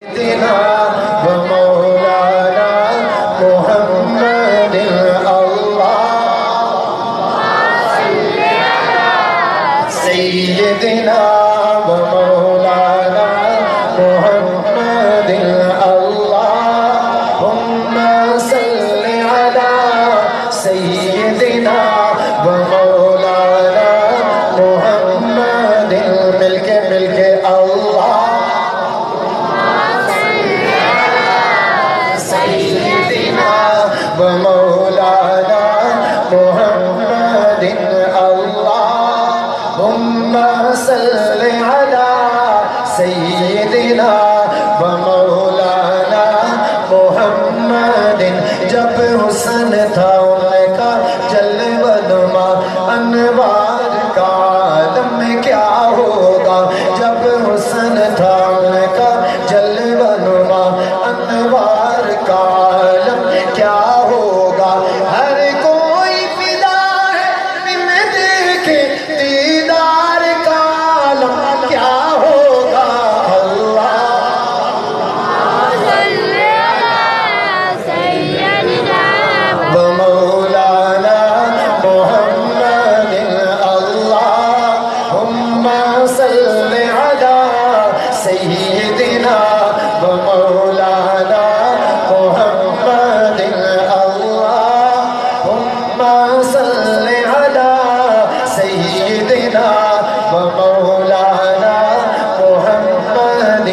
سيدنا ومولانا محمد سيدنا ومولانا محمد اللهم صل على سيدنا ومولانا محمد مل کے اللہ سيدنا ومولانا محمد اللهم صل على سيدنا ومولانا محمد جب حسن تھا ان کا جلوہ نما انوار کا عالم میں کیا ہوگا جب حسن تھا ان کا جلوہ نما انوار کا عالم کیا ہوگا ہر کوئی فدا ہے بن دیکھے دیدار کا عالم کیا ہوگا ومولانا محمد اللهم صل على سيدنا ومولانا محمد اللهم صل على سيدنا ومولانا محمد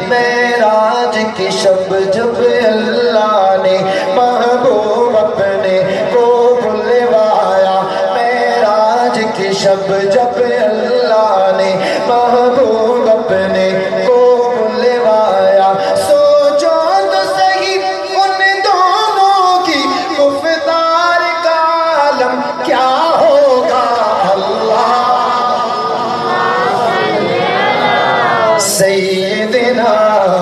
معراج کی شب جب اللہ نے محبوب اپنے کو بلوایا معراج کی شب جب اللہ نے محبوب اپنے کو بلوایا سوچو تو صحیح ان دونوں کی گفتار کا عالم کیا ہوگا سيدنا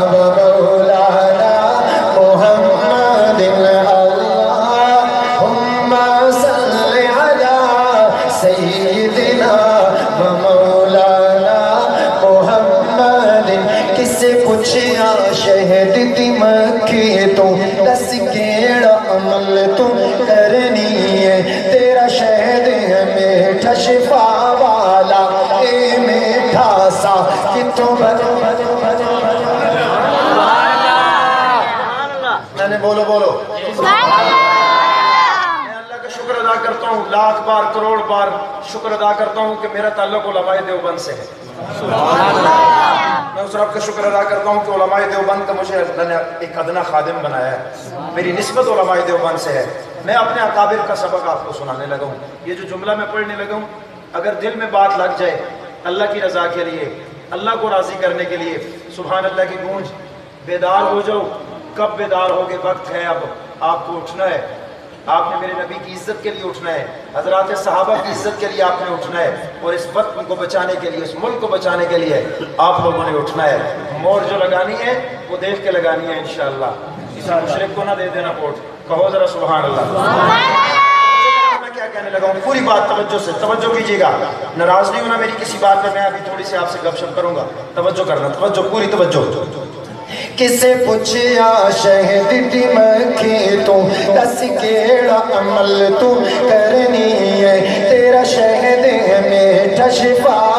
ومولانا محمد اللهم صل على سيدنا ومولانا محمد کس سے پوچھیا شہد دی مکھی تو دس کیڑا عمل تو کرنی ہے تیرا شہد ہے میٹھا شفا والا اے میٹھا سا کتوں میں نے بولو میں اللہ کا شکر ادا کرتا ہوں لاکھ بار کروڑ بار شکر ادا کرتا ہوں کہ میرا تعلق علماء دیوبند سے ہے میں اس رب کا شکر ادا کرتا ہوں کہ علماء دیوبند کا مجھے اللہ نے ایک ادنا خادم بنایا ہے میری نسبت علماء دیوبند سے ہے میں اپنے اکابر کا سبق آپ کو سنانے لگا ہوں یہ جو جملہ میں پڑھنے لگا ہوں اگر دل میں بات لگ جائے اللہ کی رضا کے لیے اللہ کو راضی کرنے کے لیے سبحان اللہ کی گونج بیدار ہو جاؤ کب بیدار ہوگے وقت ہے اب آپ کو اٹھنا ہے آپ نے میرے نبی کی عزت کے لیے اٹھنا ہے حضرات صحابہ کی عزت کے لیے آپ نے اٹھنا ہے اور اس وطن کو بچانے کے لیے اس ملک کو بچانے کے لیے آپ لوگوں نے اٹھنا ہے مور جو لگانی ہے وہ دیکھ کے لگانی ہے انشاءاللہ کسی مشرک کو نہ دے دینا ووٹ کہو ذرا سبحان اللہ میں کیا کہنے لگا ہوں پوری بات توجہ سے توجہ کیجیے گا ناراض نہیں ہونا میری کسی بات پہ میں ابھی تھوڑی سی آپ سے گپ شپ کروں گا توجہ کرنا توجہ پوری توجہ کسے پوچھیا شہد دی مکھی تو دس کیڑا عمل تو کرنی ہے تیرا شہد ہے میٹھا شفا